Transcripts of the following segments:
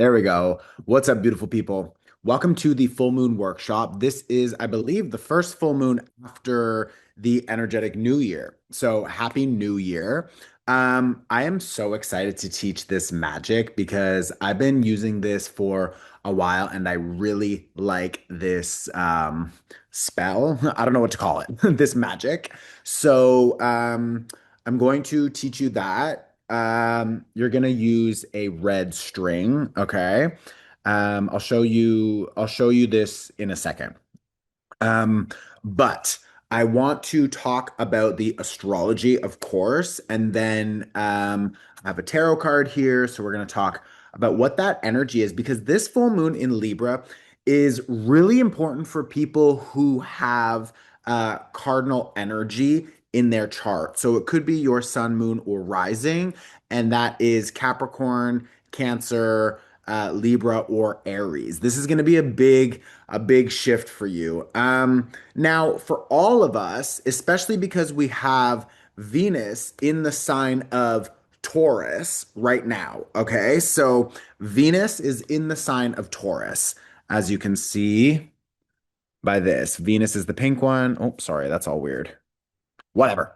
There we go. What's up, beautiful people? Welcome to the full moon workshop. This is, I believe, the first full moon after the energetic new year. So, happy new year. I am so excited to teach this magic because I've been using this for a while and I really like this spell. I don't know what to call it, this magic. So, I'm going to teach you that. You're gonna use a red string, okay? I'll show you this in a second. Um, but I want to talk about the astrology, of course, and then I have a tarot card here, so we're going to talk about what that energy is because this full moon in Libra is really important for people who have cardinal energy in their chart. So it could be your sun, moon, or rising, and that is Capricorn, Cancer, Libra, or Aries. This is going to be a big shift for you. Now, for all of us, especially because we have Venus in the sign of Taurus right now. Okay, so Venus is in the sign of Taurus, as you can see by this. Venus is the pink one. Oh, sorry, that's all weird. Whatever.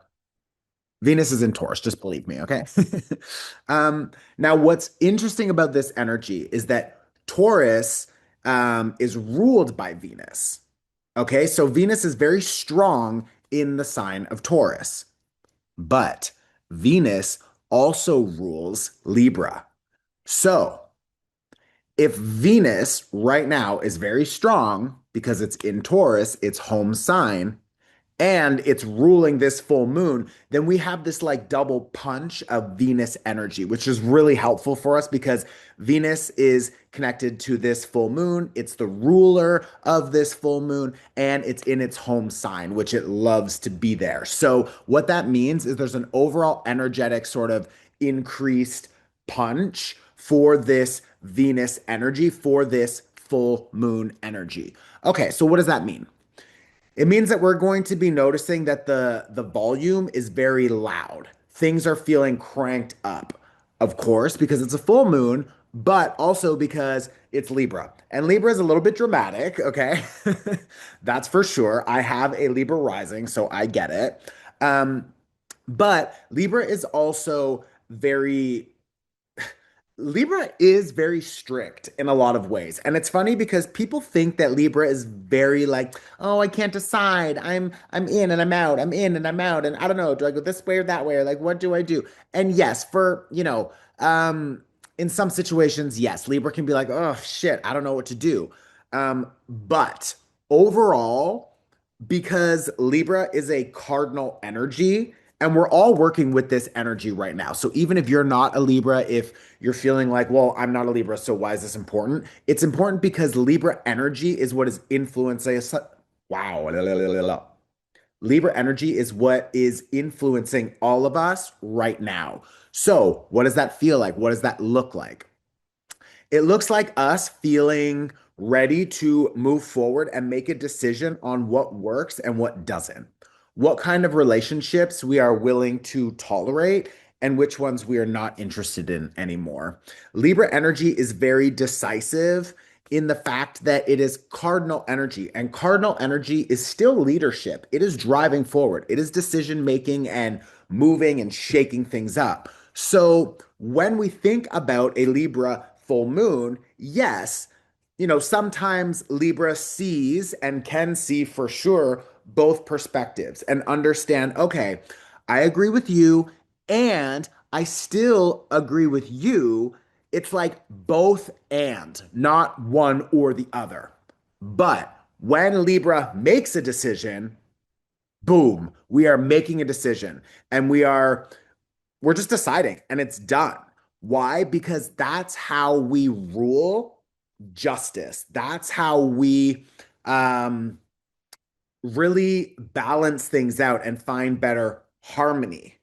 Venus is in Taurus, just believe me, okay? Now, what's interesting about this energy is that Taurus is ruled by Venus. Okay, so Venus is very strong in the sign of Taurus, but Venus also rules Libra. So if Venus right now is very strong because it's in Taurus, its home sign, and it's ruling this full moon, then we have this like double punch of Venus energy, which is really helpful for us because Venus is connected to this full moon. It's the ruler of this full moon, and it's in its home sign, which it loves to be there. So, what that means is there's an overall energetic sort of increased punch for this Venus energy, for this full moon energy. Okay, so what does that mean? It means that we're going to be noticing that the volume is very loud. Things are feeling cranked up, of course, because it's a full moon, but also because it's Libra. And Libra is a little bit dramatic, okay? That's for sure. I have a Libra rising, so I get it. But Libra is also very Libra is very strict in a lot of ways. And it's funny because people think that Libra is very like, oh, I can't decide. I'm in and I'm out. I'm in and I'm out. And I don't know, do I go this way or that way? Or like what do I do? And yes, in some situations, yes, Libra can be like, oh shit, I don't know what to do. But overall, because Libra is a cardinal energy, and we're all working with this energy right now. So even if you're not a Libra, if you're feeling like, well, I'm not a Libra, so why is this important? It's important because Libra energy is what is influencing us. Wow. Libra energy is what is influencing all of us right now. So, what does that feel like? What does that look like? It looks like us feeling ready to move forward and make a decision on what works and what doesn't. What kind of relationships we are willing to tolerate and which ones we are not interested in anymore. Libra energy is very decisive in the fact that it is cardinal energy, and cardinal energy is still leadership. It is driving forward, it is decision making and moving and shaking things up. So when we think about a Libra full moon, yes, sometimes Libra sees and can see for sure both perspectives and understand, okay, I agree with you and I still agree with you. It's like both and, not one or the other. But when Libra makes a decision, boom, we are making a decision and we're just deciding and it's done. Why? Because that's how we rule justice. That's how we um, really balance things out and find better harmony.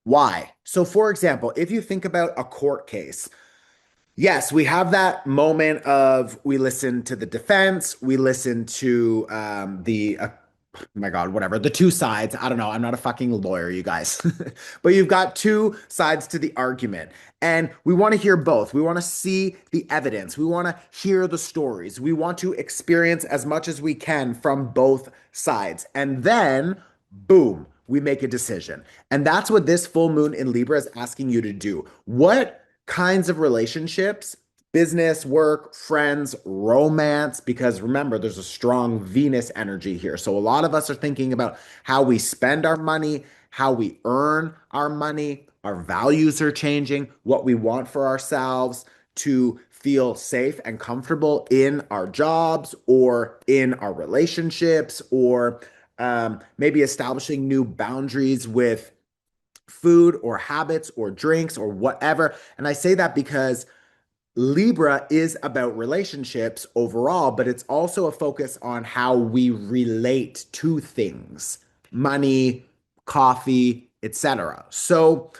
Why? So, for example, if you think about a court case, yes, we have that moment of we listen to the defense, we listen to the my God, whatever, the two sides. I don't know. I'm not a fucking lawyer, you guys. But you've got two sides to the argument. And we want to hear both. We want to see the evidence. We want to hear the stories. We want to experience as much as we can from both sides. And then, boom, we make a decision. And that's what this full moon in Libra is asking you to do. What kinds of relationships, business, work, friends, romance, because remember, there's a strong Venus energy here. So a lot of us are thinking about how we spend our money, how we earn our money, our values are changing, what we want for ourselves to feel safe and comfortable in our jobs or in our relationships, or maybe establishing new boundaries with food or habits or drinks or whatever. And I say that because Libra is about relationships overall, but it's also a focus on how we relate to things, money, coffee, etc. So,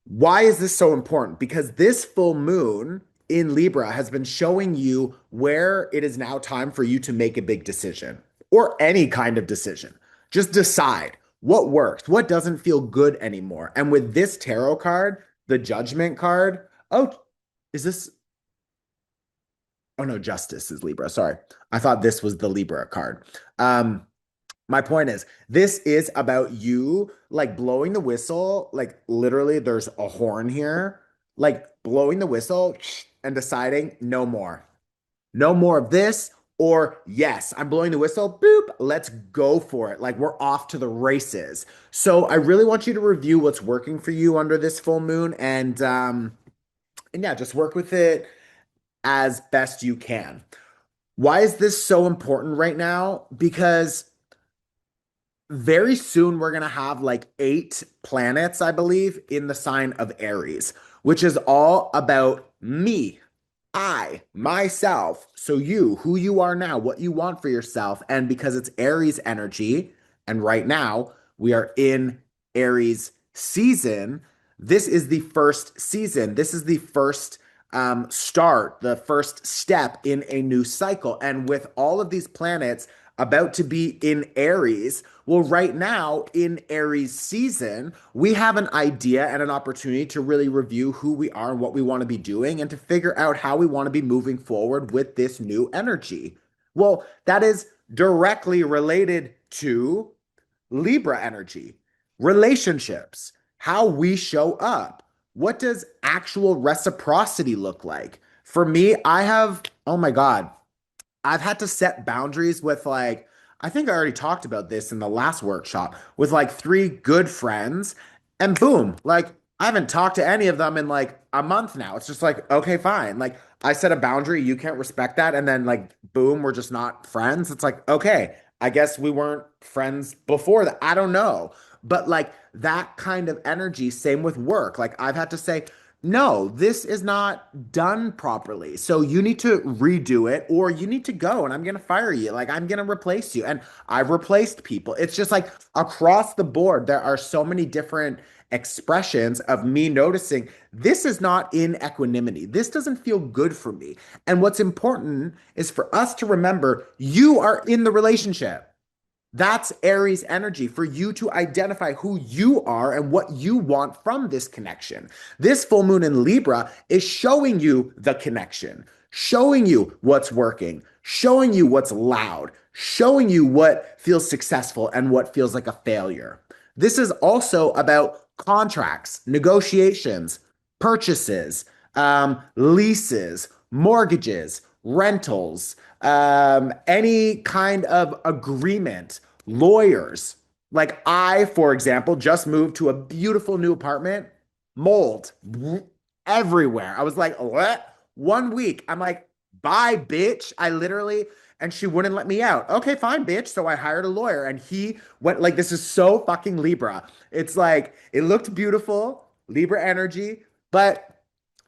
why is this so important? Because this full moon in Libra has been showing you where it is now time for you to make a big decision or any kind of decision. Just decide what works, what doesn't feel good anymore. And with this tarot card, the judgment card, oh, is this Oh no, Justice is Libra. Sorry. I thought this was the Libra card. Um, my point is, this is about you like blowing the whistle, like literally there's a horn here, like blowing the whistle and deciding no more. No more of this, or yes, I'm blowing the whistle, boop, let's go for it. Like we're off to the races. So I really want you to review what's working for you under this full moon and yeah, just work with it as best you can. Why is this so important right now? Because very soon we're going to have like 8 planets, I believe, in the sign of Aries, which is all about me, I, myself. So you, who you are now, what you want for yourself. And because it's Aries energy, and right now we are in Aries season, this is the first season. This is the first start, the first step in a new cycle. And with all of these planets about to be in Aries, well, right now in Aries season, we have an idea and an opportunity to really review who we are and what we want to be doing and to figure out how we want to be moving forward with this new energy. Well, that is directly related to Libra energy, relationships, how we show up. What does actual reciprocity look like? For me, oh my God, I've had to set boundaries with like, I think I already talked about this in the last workshop with like 3 good friends, and boom, like I haven't talked to any of them in like a month now. It's just like, okay, fine. Like I set a boundary, you can't respect that. And then like, boom, we're just not friends. It's like, okay, I guess we weren't friends before that. I don't know. But like that kind of energy, same with work. Like I've had to say, no, this is not done properly. So you need to redo it or you need to go and I'm going to fire you. Like I'm going to replace you. And I've replaced people. It's just like across the board, there are so many different expressions of me noticing this is not in equanimity. This doesn't feel good for me. And what's important is for us to remember you are in the relationship. That's Aries energy for you to identify who you are and what you want from this connection. This full moon in Libra is showing you the connection, showing you what's working, showing you what's loud, showing you what feels successful and what feels like a failure. This is also about contracts, negotiations, purchases, leases, mortgages, rentals, any kind of agreement, lawyers. Like I, for example, just moved to a beautiful new apartment, mold everywhere. I was like, what? 1 week. I'm like, bye, bitch. I literally, and she wouldn't let me out. Okay, fine, bitch. So I hired a lawyer and he went like, this is so fucking Libra. It's like, it looked beautiful, Libra energy, but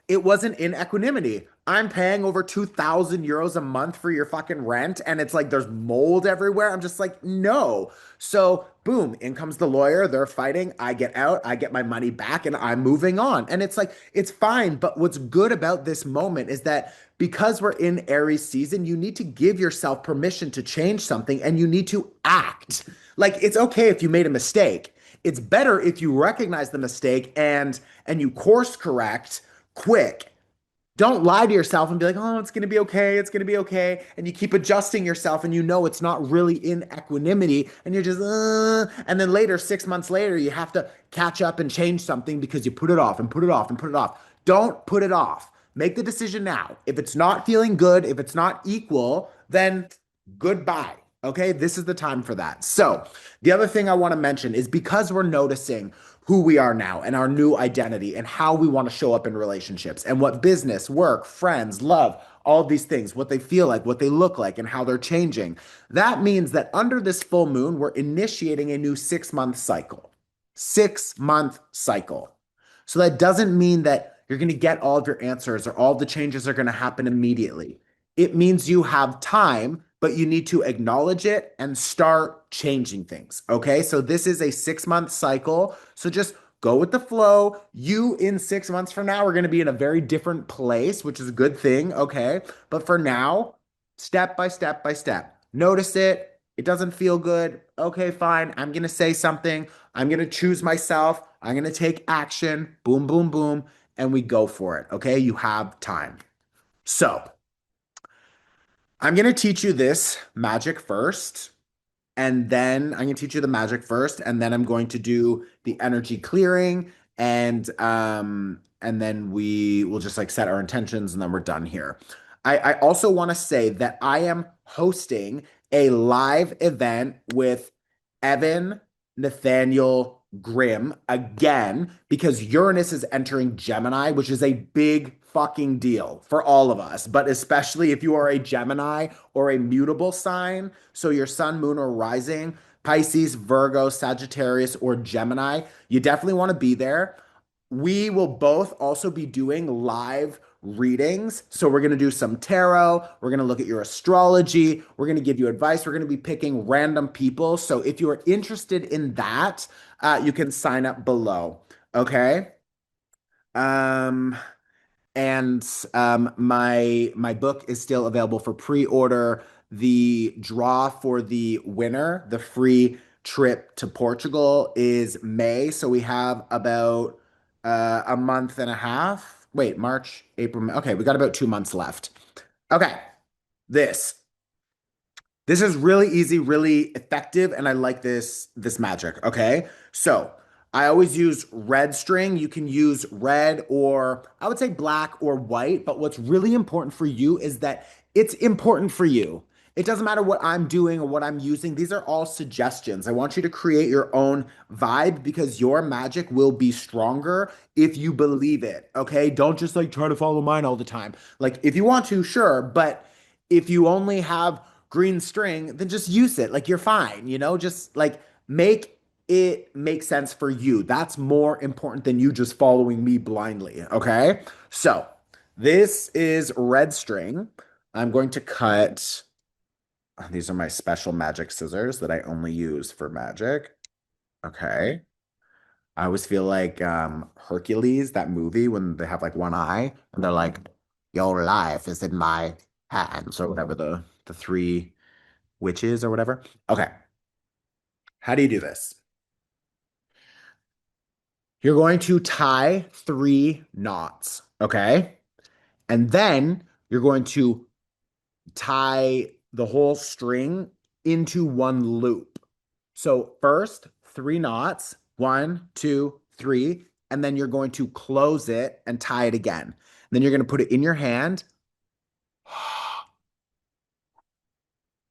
it wasn't in equanimity. I'm paying over 2,000 euros a month for your fucking rent, and it's like there's mold everywhere. I'm just like, no. So, boom, in comes the lawyer. They're fighting. I get out, I get my money back, and I'm moving on. And it's like, it's fine. But what's good about this moment is that because we're in Aries season, you need to give yourself permission to change something and you need to act. Like, it's okay if you made a mistake. It's better if you recognize the mistake and you course correct quick. Don't lie to yourself and be like, oh, it's going to be okay. It's going to be okay. And you keep adjusting yourself and you know it's not really in equanimity. And you're just, and then later, 6 months later, you have to catch up and change something because you put it off and put it off and put it off. Don't put it off. Make the decision now. If it's not feeling good, if it's not equal, then goodbye. Okay, this is the time for that. So, the other thing I want to mention is because we're noticing who we are now and our new identity and how we want to show up in relationships and what business, work, friends, love, all these things, what they feel like, what they look like, and how they're changing. That means that under this full moon, we're initiating a new 6 month cycle. 6 month cycle. So that doesn't mean that you're going to get all of your answers or all the changes are going to happen immediately. It means you have time, but you need to acknowledge it and start changing things. Okay. So this is a 6 month cycle. So just go with the flow. You in 6 months from now are going to be in a very different place, which is a good thing. Okay. But for now, step by step by step, notice it. It doesn't feel good. Okay, fine. I'm going to say something. I'm going to choose myself. I'm going to take action. Boom, boom, boom. And we go for it. Okay. You have time. So, I'm going to teach you this magic first, and then I'm going to teach you the magic first, and then I'm going to do the energy clearing, and then we will just like set our intentions, and then we're done here. I also want to say that I am hosting a live event with Evan Nathaniel Grimm again because Uranus is entering Gemini, which is a big fucking deal for all of us, but especially if you are a Gemini or a mutable sign. So your sun, moon, or rising, Pisces, Virgo, Sagittarius, or Gemini, you definitely want to be there. We will both also be doing live readings. So we're going to do some tarot. We're going to look at your astrology. We're going to give you advice. We're going to be picking random people. So if you are interested in that, you can sign up below. Okay. Um, and my book is still available for pre-order. The draw for the winner, the free trip to Portugal, is May. So we have about a month and a half. Wait, March, April, May. Okay, we got about 2 months left. Okay, this. This is really easy, really effective, and I like this magic, okay? So, I always use red string. You can use red or I would say black or white, but what's really important for you is that it's important for you. It doesn't matter what I'm doing or what I'm using. These are all suggestions. I want you to create your own vibe because your magic will be stronger if you believe it, okay? Don't just like try to follow mine all the time. Like if you want to, sure, but if you only have green string, then just use it. Like you're fine, just like make it make sense for you. That's more important than you just following me blindly. Okay. So this is red string. I'm going to cut. These are my special magic scissors that I only use for magic. Okay. I always feel like Hercules, that movie, when they have like one eye and they're like, your life is in my hands, or whatever the three witches or whatever. Okay. How do you do this? You're going to tie 3 knots, okay? And then you're going to tie the whole string into one loop. So first, 3 knots, 1, 2, 3, and then you're going to close it and tie it again. Then you're going to put it in your hand.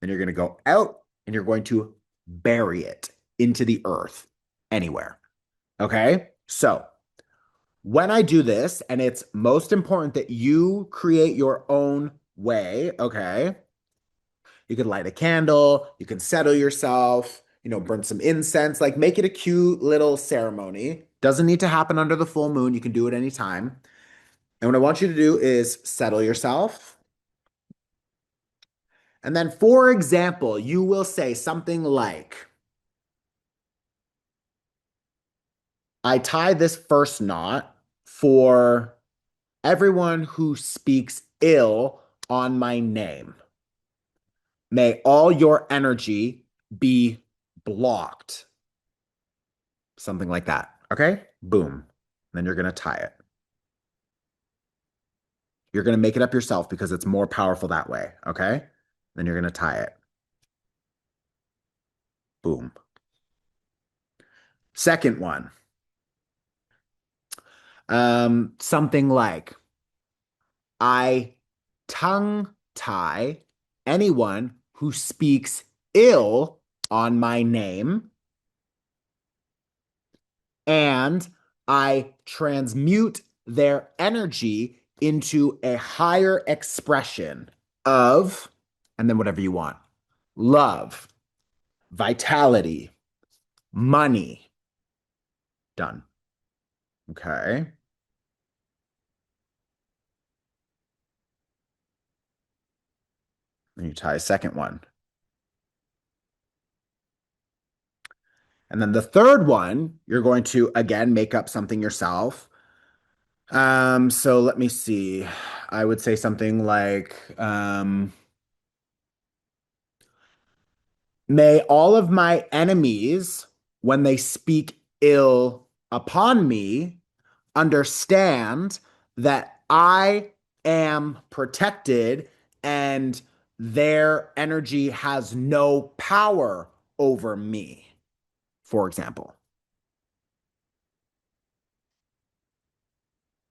Then you're going to go out and you're going to bury it into the earth anywhere. Okay? So when I do this, and it's most important that you create your own way, okay? You could light a candle, you can settle yourself, burn some incense, like make it a cute little ceremony. Doesn't need to happen under the full moon. You can do it anytime. And what I want you to do is settle yourself. And then, for example, you will say something like, I tie this first knot for everyone who speaks ill on my name. May all your energy be blocked. Something like that. Okay? Boom. Then you're going to tie it. You're going to make it up yourself because it's more powerful that way. Okay? Then you're going to tie it. Boom. Second one. Something like, I tongue tie anyone who speaks ill on my name, and I transmute their energy into a higher expression of, and then whatever you want, love, vitality, money. Done. Okay. Then you tie a second one. And then the third one, you're going to again make up something yourself. So let me see. I would say something like, may all of my enemies, when they speak ill upon me, understand that I am protected and their energy has no power over me, for example.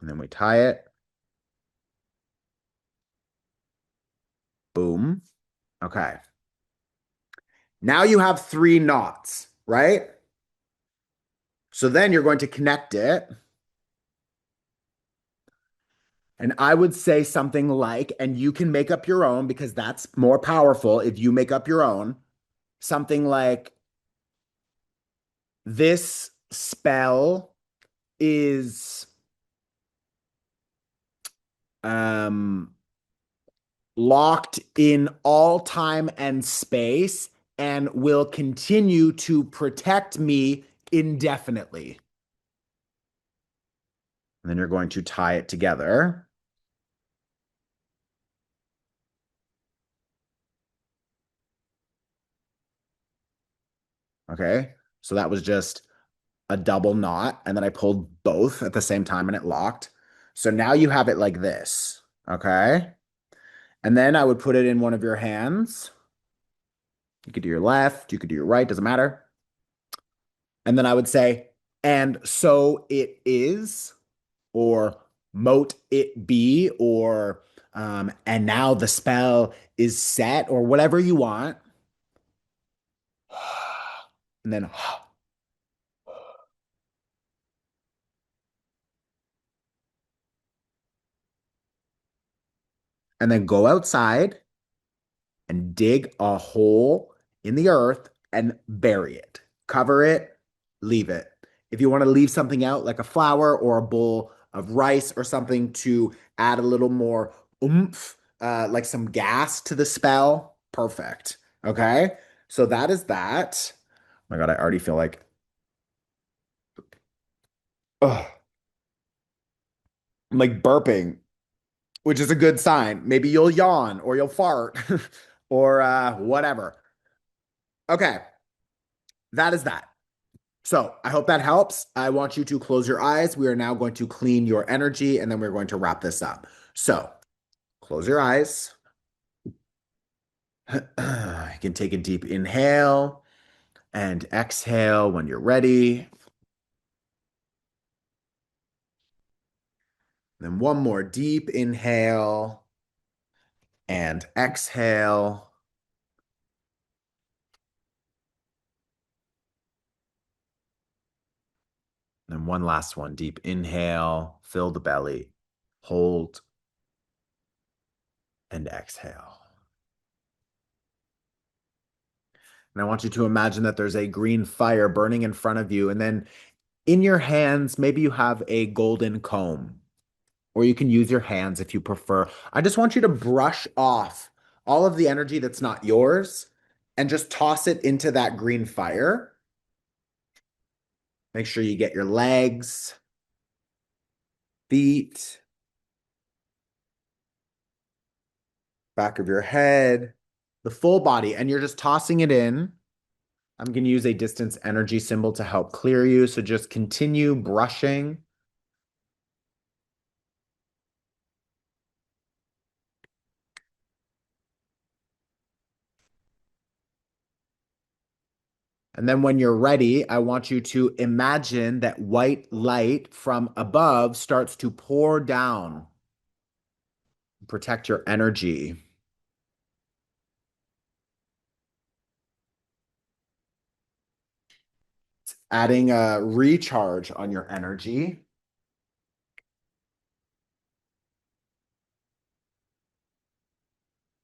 And then we tie it. Boom. Okay. Now you have three knots, right? So then you're going to connect it. And I would say something like, and you can make up your own because that's more powerful if you make up your own, something like, this spell is um, locked in all time and space and will continue to protect me indefinitely. And then you're going to tie it together. Okay. So that was just a double knot. And then I pulled both at the same time and it locked. So now you have it like this. Okay. And then I would put it in one of your hands. You could do your left, you could do your right, doesn't matter. And then I would say, and so it is, or mote it be, or and now the spell is set, or whatever you want. And then go outside and dig a hole in the earth and bury it. Cover it, leave it. If you want to leave something out, like a flower or a bowl of rice or something to add a little more oomph, like some gas to the spell, perfect. Okay. So that is that. Oh my God, I already feel like, ugh, I'm like burping, which is a good sign. Maybe you'll yawn or you'll fart or whatever. Okay. That is that. So I hope that helps. I want you to close your eyes. We are now going to clean your energy and then we're going to wrap this up. So close your eyes. You can take a deep inhale and exhale when you're ready. Then one more deep inhale and exhale. Then one last one, deep inhale, fill the belly, hold, and exhale. And I want you to imagine that there's a green fire burning in front of you. And then in your hands, maybe you have a golden comb or you can use your hands if you prefer. I just want you to brush off all of the energy that's not yours and just toss it into that green fire. Make sure you get your legs, feet, back of your head, the full body, and you're just tossing it in. I'm going to use a distance energy symbol to help clear you. So just continue brushing. And then when you're ready, I want you to imagine that white light from above starts to pour down. Protect your energy. It's adding a recharge on your energy.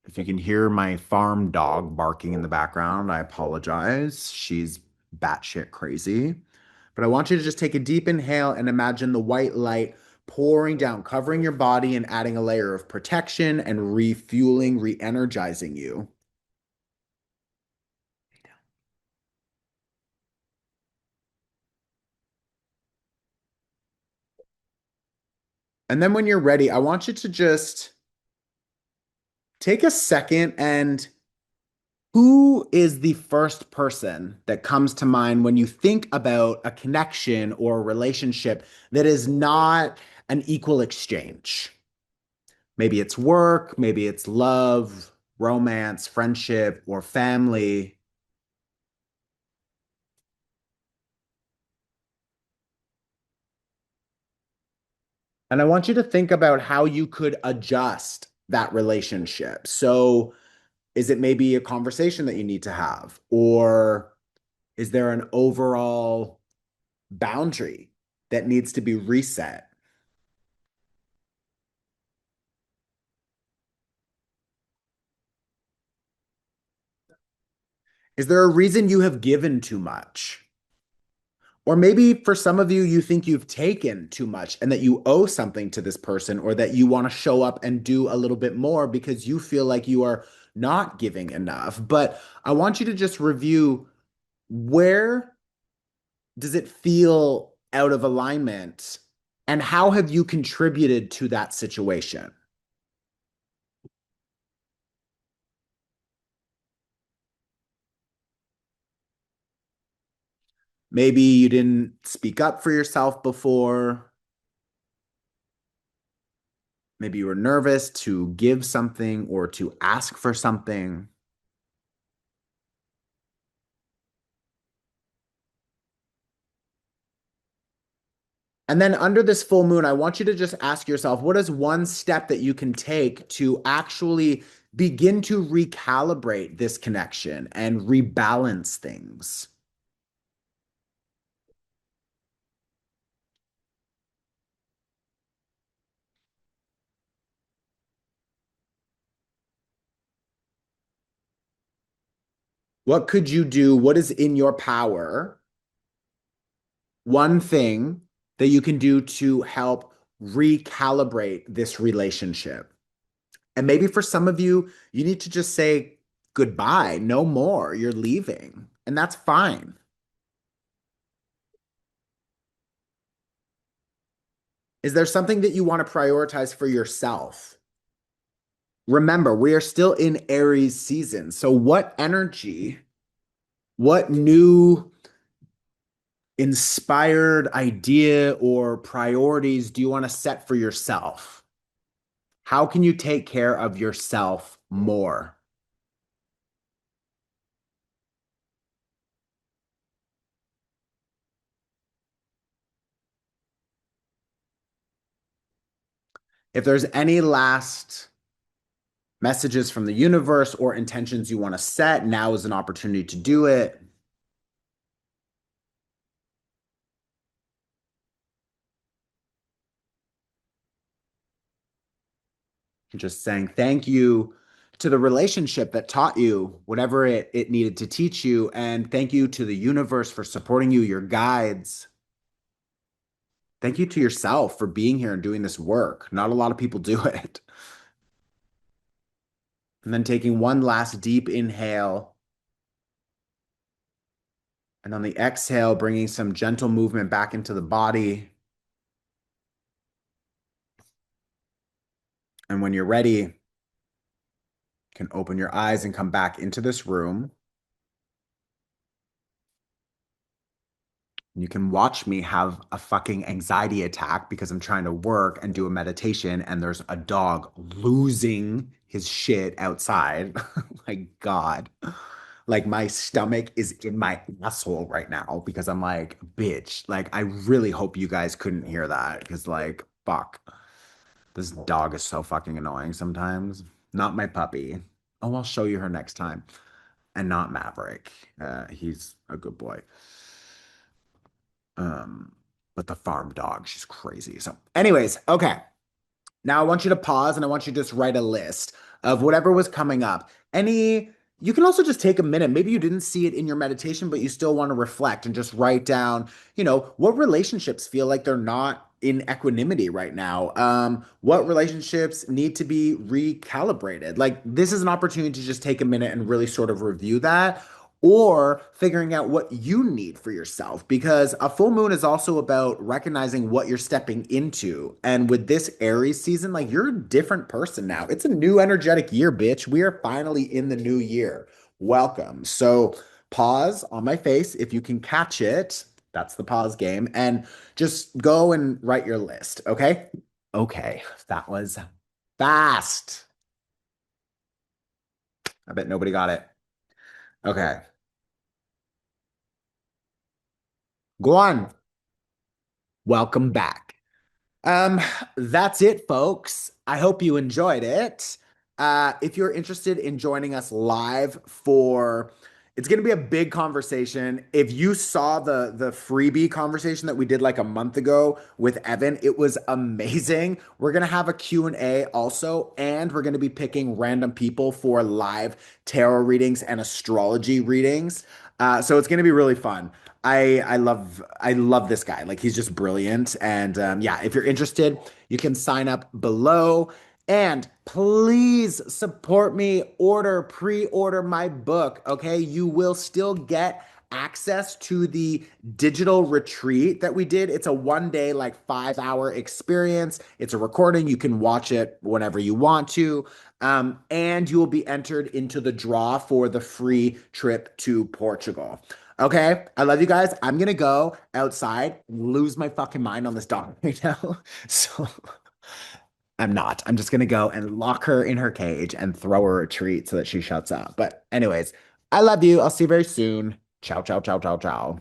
If you can hear my farm dog barking in the background, I apologize. She's batshit crazy. But I want you to just take a deep inhale and imagine the white light pouring down, covering your body and adding a layer of protection and refueling, re-energizing you. And then when you're ready, I want you to just take a second and who is the first person that comes to mind when you think about a connection or a relationship that is not an equal exchange? Maybe it's work, maybe it's love, romance, friendship, or family. And I want you to think about how you could adjust that relationship. So, is it maybe a conversation that you need to have? Or is there an overall boundary that needs to be reset? Is there a reason you have given too much? Or maybe for some of you, you think you've taken too much and that you owe something to this person, or that you want to show up and do a little bit more because you feel like you are not giving enough. But I want you to just review, where does it feel out of alignment? And how have you contributed to that situation? Maybe you didn't speak up for yourself before. Maybe you were nervous to give something or to ask for something. And then under this full moon, I want you to just ask yourself, what is one step that you can take to actually begin to recalibrate this connection and rebalance things? What could you do? What is in your power? One thing that you can do to help recalibrate this relationship. And maybe for some of you, you need to just say goodbye, no more, you're leaving. And that's fine. Is there something that you want to prioritize for yourself? Remember, we are still in Aries season. So, what energy, what new inspired idea or priorities do you want to set for yourself? How can you take care of yourself more? If there's any last messages from the universe or intentions you want to set, now is an opportunity to do it. Just saying thank you to the relationship that taught you whatever it needed to teach you. And thank you to the universe for supporting you, your guides. Thank you to yourself for being here and doing this work. Not a lot of people do it. And then taking one last deep inhale. And on the exhale, bringing some gentle movement back into the body. And when you're ready, you can open your eyes and come back into this room. You can watch me have a fucking anxiety attack because I'm trying to work and do a meditation, and there's a dog losing his shit outside. My God. Like my stomach is in my asshole right now because I'm like, bitch. Like, I really hope you guys couldn't hear that because, like, fuck. This dog is so fucking annoying sometimes. Not my puppy. Oh, I'll show you her next time. And not Maverick. He's a good boy. Um, but the farm dog, she's crazy. So, anyways, okay. Now I want you to pause and I want you to just write a list of whatever was coming up. You can also just take a minute. Maybe you didn't see it in your meditation, but you still want to reflect and just write down, what relationships feel like they're not in equanimity right now. What relationships need to be recalibrated? Like, this is an opportunity to just take a minute and really sort of review that, or figuring out what you need for yourself, because a full moon is also about recognizing what you're stepping into. And with this Aries season, like, you're a different person now. It's a new energetic year, bitch. We are finally in the new year. Welcome. So pause on my face if you can catch it. That's the pause game. And just go and write your list. Okay. Okay. That was fast. I bet nobody got it. Okay. Go on. Welcome back. Um, that's it, folks. I hope you enjoyed it. If you're interested in joining us live it's going to be a big conversation. If you saw the freebie conversation that we did like a month ago with Evan, it was amazing. We're going to have a Q&A also, and we're going to be picking random people for live tarot readings and astrology readings. So it's going to be really fun. I love this guy. Like, he's just brilliant. And yeah, if you're interested, you can sign up below. And please support me. Pre-order my book. Okay, you will still get access to the digital retreat that we did. It's a 1 day, like 5 hour experience. It's a recording. You can watch it whenever you want to. And you will be entered into the draw for the free trip to Portugal. Okay, I love you guys. I'm gonna go outside, lose my fucking mind on this dog right now. So I'm not. I'm just gonna go and lock her in her cage and throw her a treat so that she shuts up. But anyways, I love you. I'll see you very soon. Ciao, ciao, ciao, ciao, ciao.